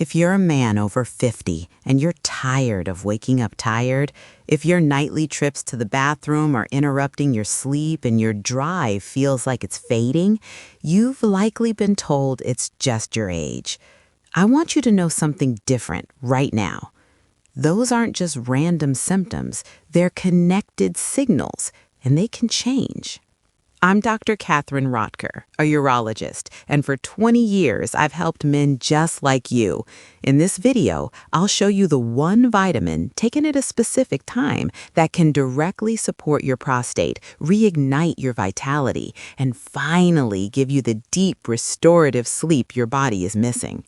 If you're a man over 50 and you're tired of waking up tired, if your nightly trips to the bathroom are interrupting your sleep and your drive feels like it's fading, you've likely been told it's just your age. I want you to know something different right now. Those aren't just random symptoms, they're connected signals, and they can change. I'm Dr. Katherine Rotker, a urologist, and for 20 years I've helped men just like you. In this video, I'll show you the one vitamin taken at a specific time that can directly support your prostate, reignite your vitality, and finally give you the deep restorative sleep your body is missing.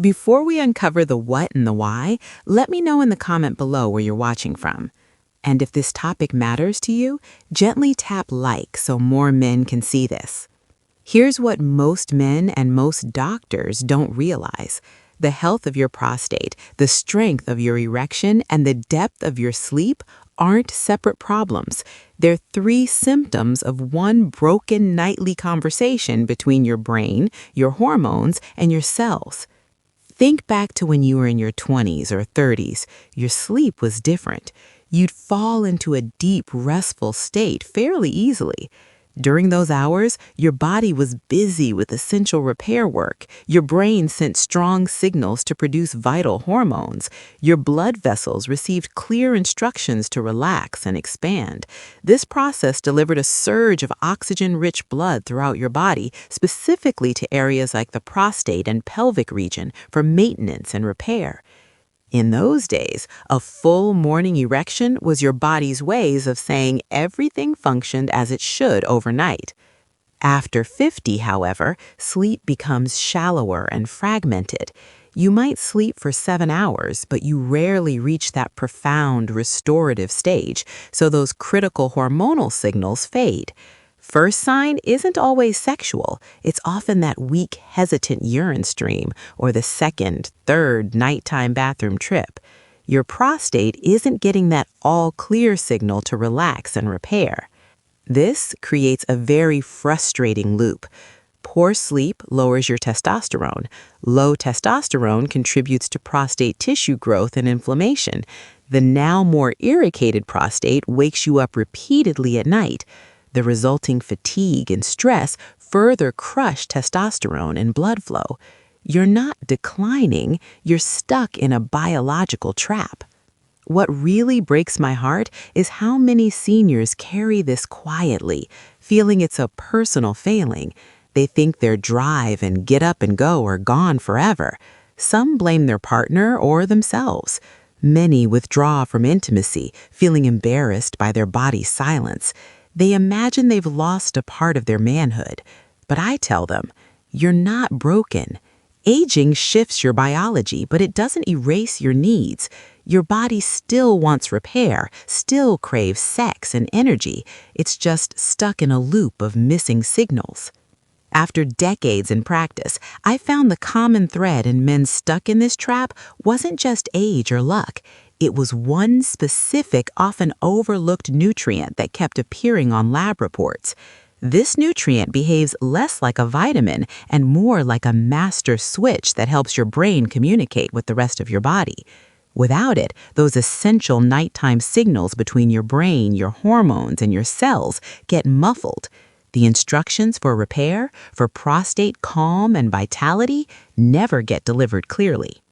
Before we uncover the what and the why, let me know in the comment below where you're watching from. And if this topic matters to you, gently tap like so more men can see this. Here's what most men and most doctors don't realize. The health of your prostate, the strength of your erection, and the depth of your sleep aren't separate problems. They're three symptoms of one broken nightly conversation between your brain, your hormones, and your cells. Think back to when you were in your 20s or 30s. Your sleep was different. You'd fall into a deep, restful state fairly easily. During those hours, your body was busy with essential repair work. Your brain sent strong signals to produce vital hormones. Your blood vessels received clear instructions to relax and expand. This process delivered a surge of oxygen-rich blood throughout your body, specifically to areas like the prostate and pelvic region for maintenance and repair. In those days, a full morning erection was your body's ways of saying everything functioned as it should overnight. After 50, however, sleep becomes shallower and fragmented. You might sleep for 7 hours, but you rarely reach that profound restorative stage, so those critical hormonal signals fade. First sign isn't always sexual. It's often that weak, hesitant urine stream or the second, third nighttime bathroom trip. Your prostate isn't getting that all-clear signal to relax and repair. This creates a very frustrating loop. Poor sleep lowers your testosterone. Low testosterone contributes to prostate tissue growth and inflammation. The now more irritated prostate wakes you up repeatedly at night. The resulting fatigue and stress further crush testosterone and blood flow. You're not declining, you're stuck in a biological trap. What really breaks my heart is how many seniors carry this quietly, feeling it's a personal failing. They think their drive and get up and go are gone forever. Some blame their partner or themselves. Many withdraw from intimacy, feeling embarrassed by their body's silence. They imagine they've lost a part of their manhood. But I tell them, you're not broken. Aging shifts your biology, but it doesn't erase your needs. Your body still wants repair, still craves sex and energy. It's just stuck in a loop of missing signals. After decades in practice, I found the common thread in men stuck in this trap wasn't just age or luck. It was one specific, often overlooked nutrient that kept appearing on lab reports. This nutrient behaves less like a vitamin and more like a master switch that helps your brain communicate with the rest of your body. Without it, those essential nighttime signals between your brain, your hormones, and your cells get muffled. The instructions for repair, for prostate calm and vitality, never get delivered clearly.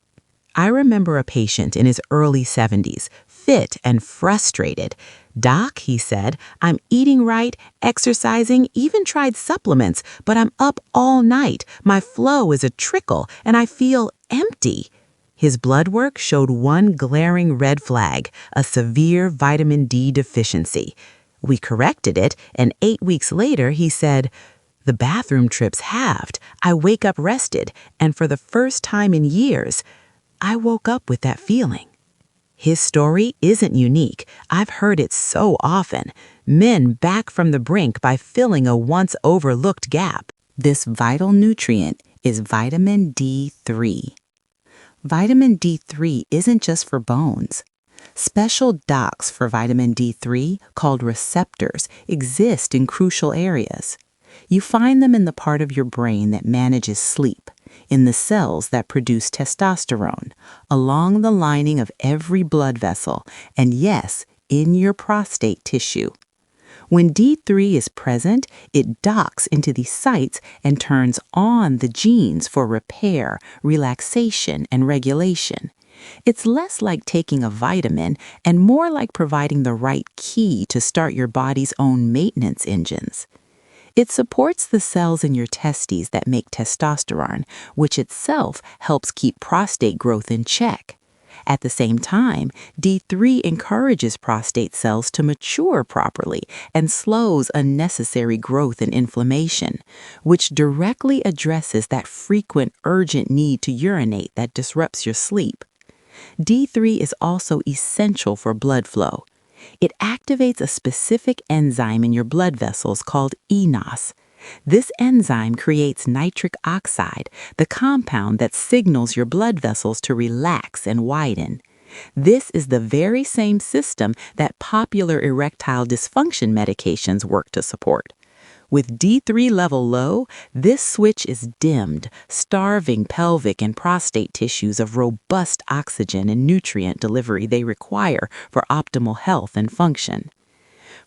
I remember a patient in his early 70s, fit and frustrated. "Doc," he said, "I'm eating right, exercising, even tried supplements, but I'm up all night. My flow is a trickle, and I feel empty." His blood work showed one glaring red flag, a severe vitamin D deficiency. We corrected it, and 8 weeks later, he said, "The bathroom trips halved. I wake up rested, and for the first time in years, I woke up with that feeling." His story isn't unique. I've heard it so often. Men back from the brink by filling a once overlooked gap. This vital nutrient is vitamin D3. Vitamin D3 isn't just for bones. Special docks for vitamin D3, called receptors, exist in crucial areas. You find them in the part of your brain that manages sleep, in the cells that produce testosterone, along the lining of every blood vessel, and yes, in your prostate tissue. When D3 is present, it docks into these sites and turns on the genes for repair, relaxation, and regulation. It's less like taking a vitamin and more like providing the right key to start your body's own maintenance engines. It supports the cells in your testes that make testosterone, which itself helps keep prostate growth in check. At the same time, D3 encourages prostate cells to mature properly and slows unnecessary growth and inflammation, which directly addresses that frequent urgent need to urinate that disrupts your sleep. D3 is also essential for blood flow. It activates a specific enzyme in your blood vessels called eNOS. This enzyme creates nitric oxide, the compound that signals your blood vessels to relax and widen. This is the very same system that popular erectile dysfunction medications work to support. With D3 level low, this switch is dimmed, starving pelvic and prostate tissues of robust oxygen and nutrient delivery they require for optimal health and function.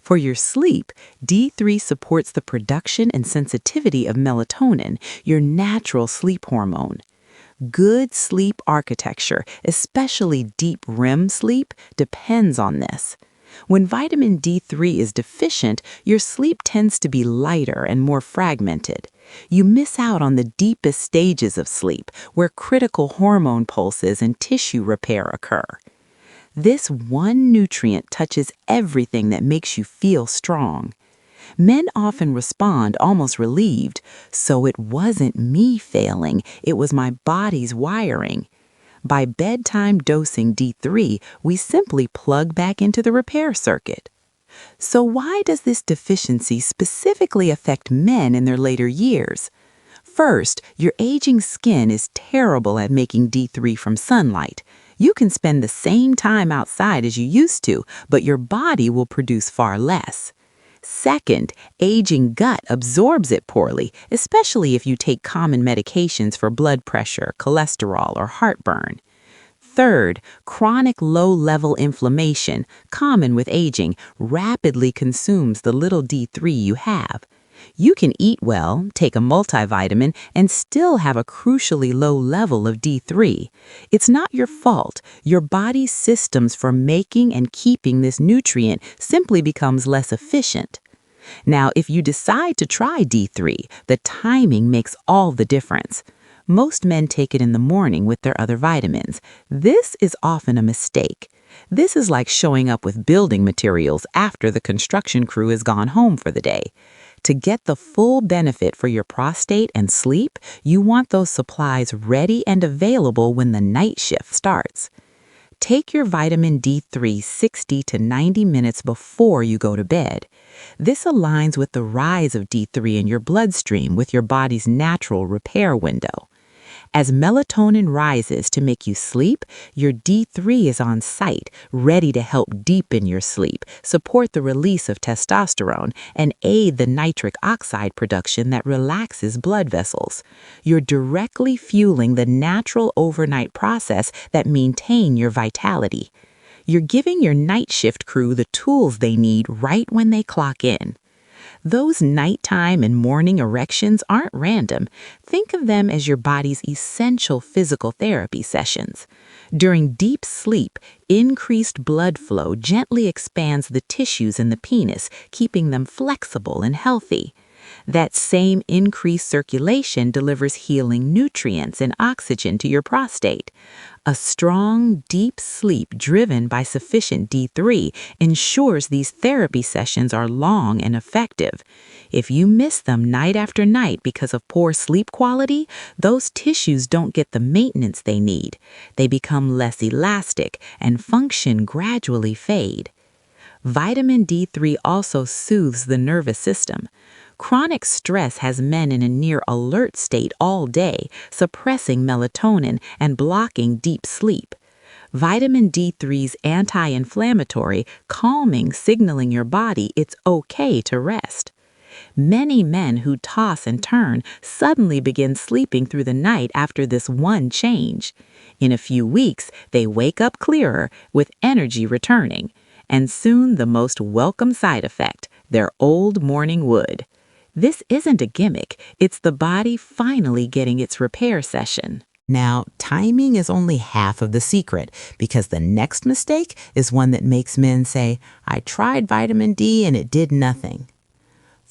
For your sleep, D3 supports the production and sensitivity of melatonin, your natural sleep hormone. Good sleep architecture, especially deep REM sleep, depends on this. When vitamin D3 is deficient, your sleep tends to be lighter and more fragmented. You miss out on the deepest stages of sleep, where critical hormone pulses and tissue repair occur. This one nutrient touches everything that makes you feel strong. Men often respond almost relieved, so it wasn't me failing, it was my body's wiring. By bedtime dosing D3, we simply plug back into the repair circuit. So why does this deficiency specifically affect men in their later years? First, your aging skin is terrible at making D3 from sunlight. You can spend the same time outside as you used to, but your body will produce far less. Second, aging gut absorbs it poorly, especially if you take common medications for blood pressure, cholesterol, or heartburn. Third, chronic low-level inflammation, common with aging, rapidly consumes the little D3 you have. You can eat well, take a multivitamin, and still have a crucially low level of D3. It's not your fault. Your body's systems for making and keeping this nutrient simply becomes less efficient. Now, if you decide to try D3, the timing makes all the difference. Most men take it in the morning with their other vitamins. This is often a mistake. This is like showing up with building materials after the construction crew has gone home for the day. To get the full benefit for your prostate and sleep, you want those supplies ready and available when the night shift starts. Take your vitamin D3 60 to 90 minutes before you go to bed. This aligns with the rise of D3 in your bloodstream with your body's natural repair window. As melatonin rises to make you sleep, your D3 is on site, ready to help deepen your sleep, support the release of testosterone, and aid the nitric oxide production that relaxes blood vessels. You're directly fueling the natural overnight process that maintain your vitality. You're giving your night shift crew the tools they need right when they clock in. Those nighttime and morning erections aren't random. Think of them as your body's essential physical therapy sessions. During deep sleep, increased blood flow gently expands the tissues in the penis, keeping them flexible and healthy. That same increased circulation delivers healing nutrients and oxygen to your prostate. A strong, deep sleep driven by sufficient D3 ensures these therapy sessions are long and effective. If you miss them night after night because of poor sleep quality, those tissues don't get the maintenance they need. They become less elastic and function gradually fade. Vitamin D3 also soothes the nervous system. Chronic stress has men in a near alert state all day, suppressing melatonin and blocking deep sleep. Vitamin D3's anti-inflammatory, calming, signaling your body it's okay to rest. Many men who toss and turn suddenly begin sleeping through the night after this one change. In a few weeks, they wake up clearer with energy returning, and soon the most welcome side effect, their old morning wood. This isn't a gimmick, it's the body finally getting its repair session. Now, timing is only half of the secret because the next mistake is one that makes men say, I tried vitamin D and it did nothing.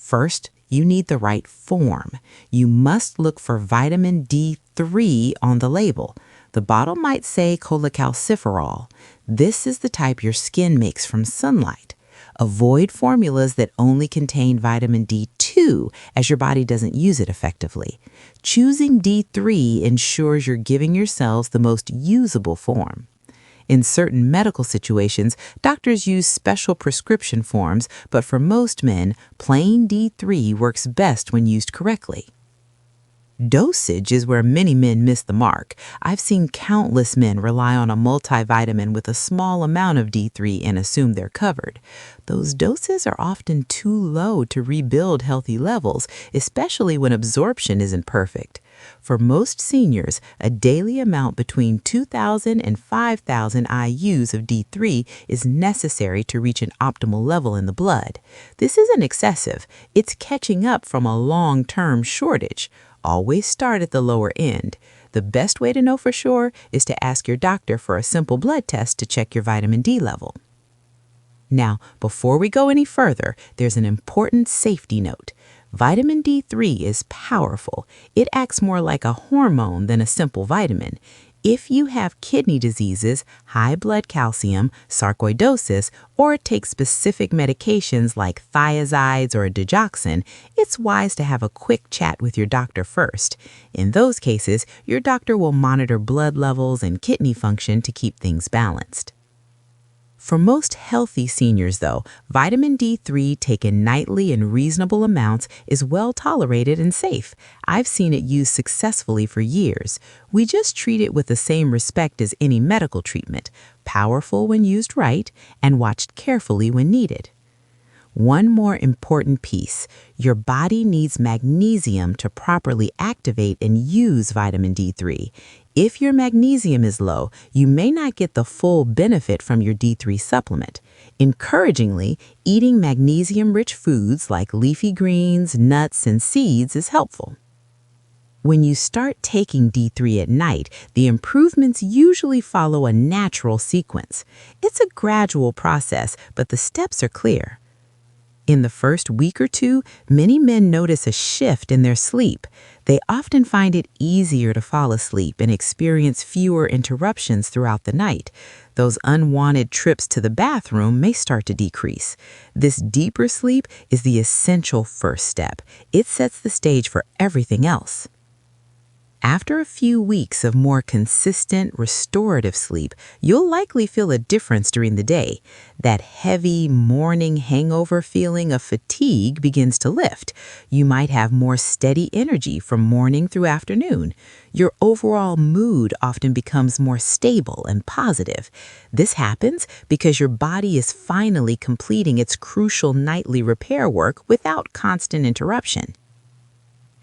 First, you need the right form. You must look for vitamin D3 on the label. The bottle might say cholecalciferol. This is the type your skin makes from sunlight. Avoid formulas that only contain vitamin D2 as your body doesn't use it effectively. Choosing D3 ensures you're giving yourselves the most usable form. In certain medical situations, doctors use special prescription forms, but for most men, plain D3 works best when used correctly. Dosage is where many men miss the mark. I've seen countless men rely on a multivitamin with a small amount of D3 and assume they're covered. Those doses are often too low to rebuild healthy levels, especially when absorption isn't perfect. For most seniors, a daily amount between 2,000 and 5,000 IUs of D3 is necessary to reach an optimal level in the blood. This isn't excessive. It's catching up from a long-term shortage. Always start at the lower end. The best way to know for sure is to ask your doctor for a simple blood test to check your vitamin D level. Now, before we go any further, there's an important safety note. Vitamin D3 is powerful. It acts more like a hormone than a simple vitamin. If you have kidney diseases, high blood calcium, sarcoidosis, or take specific medications like thiazides or digoxin, it's wise to have a quick chat with your doctor first. In those cases, your doctor will monitor blood levels and kidney function to keep things balanced. For most healthy seniors, though, vitamin D3 taken nightly in reasonable amounts is well tolerated and safe. I've seen it used successfully for years. We just treat it with the same respect as any medical treatment, powerful when used right and watched carefully when needed. One more important piece. Your body needs magnesium to properly activate and use vitamin D3. If your magnesium is low, you may not get the full benefit from your D3 supplement. Encouragingly, eating magnesium-rich foods like leafy greens, nuts, and seeds is helpful. When you start taking D3 at night, the improvements usually follow a natural sequence. It's a gradual process, but the steps are clear. In the first week or two, many men notice a shift in their sleep. They often find it easier to fall asleep and experience fewer interruptions throughout the night. Those unwanted trips to the bathroom may start to decrease. This deeper sleep is the essential first step. It sets the stage for everything else. After a few weeks of more consistent, restorative sleep, you'll likely feel a difference during the day. That heavy morning hangover feeling of fatigue begins to lift. You might have more steady energy from morning through afternoon. Your overall mood often becomes more stable and positive. This happens because your body is finally completing its crucial nightly repair work without constant interruption.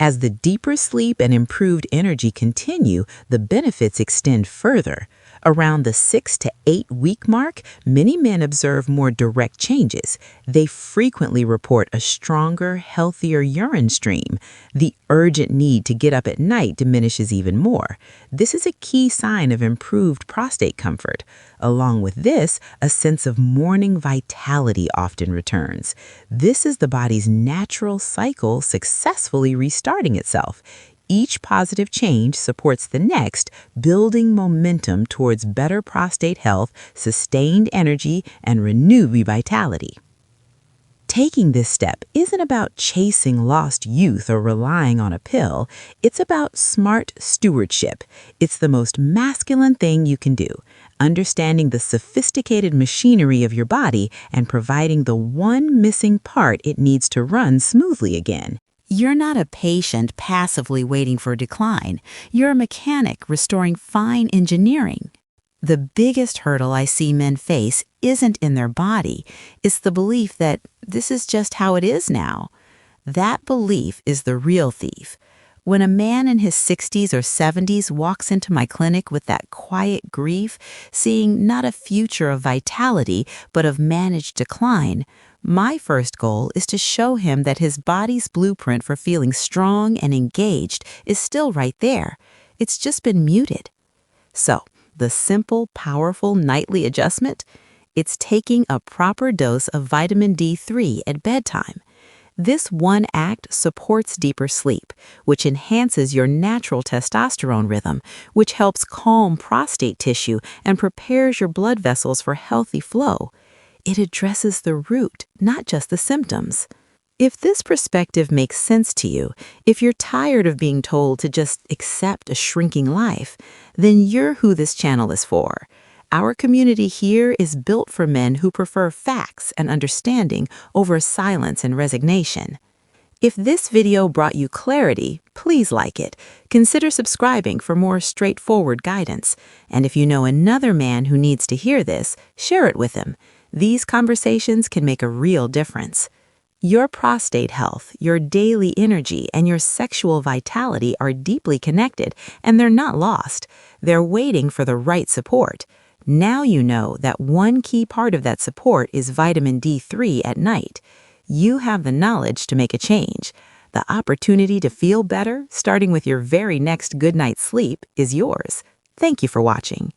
As the deeper sleep and improved energy continue, the benefits extend further. Around the 6 to 8 week mark, many men observe more direct changes. They frequently report a stronger, healthier urine stream. The urgent need to get up at night diminishes even more. This is a key sign of improved prostate comfort. Along with this, a sense of morning vitality often returns. This is the body's natural cycle successfully restarting itself. Each positive change supports the next, building momentum towards better prostate health, sustained energy, and renewed vitality. Taking this step isn't about chasing lost youth or relying on a pill. It's about smart stewardship. It's the most masculine thing you can do, understanding the sophisticated machinery of your body and providing the one missing part it needs to run smoothly again. You're not a patient passively waiting for a decline. You're a mechanic restoring fine engineering. The biggest hurdle I see men face isn't in their body. It's the belief that this is just how it is now. That belief is the real thief. When a man in his 60s or 70s walks into my clinic with that quiet grief, seeing not a future of vitality, but of managed decline, my first goal is to show him that his body's blueprint for feeling strong and engaged is still right there. It's just been muted. So, the simple, powerful nightly adjustment? It's taking a proper dose of vitamin D3 at bedtime. This one act supports deeper sleep, which enhances your natural testosterone rhythm, which helps calm prostate tissue and prepares your blood vessels for healthy flow. It addresses the root, not just the symptoms. If this perspective makes sense to you, if you're tired of being told to just accept a shrinking life, then you're who this channel is for. Our community here is built for men who prefer facts and understanding over silence and resignation. If this video brought you clarity, please like it. Consider subscribing for more straightforward guidance. And if you know another man who needs to hear this, share it with him. These conversations can make a real difference. Your prostate health, your daily energy, and your sexual vitality are deeply connected, and they're not lost. They're waiting for the right support. Now you know that one key part of that support is vitamin D3 at night. You have the knowledge to make a change. The opportunity to feel better, starting with your very next good night's sleep, is yours. Thank you for watching.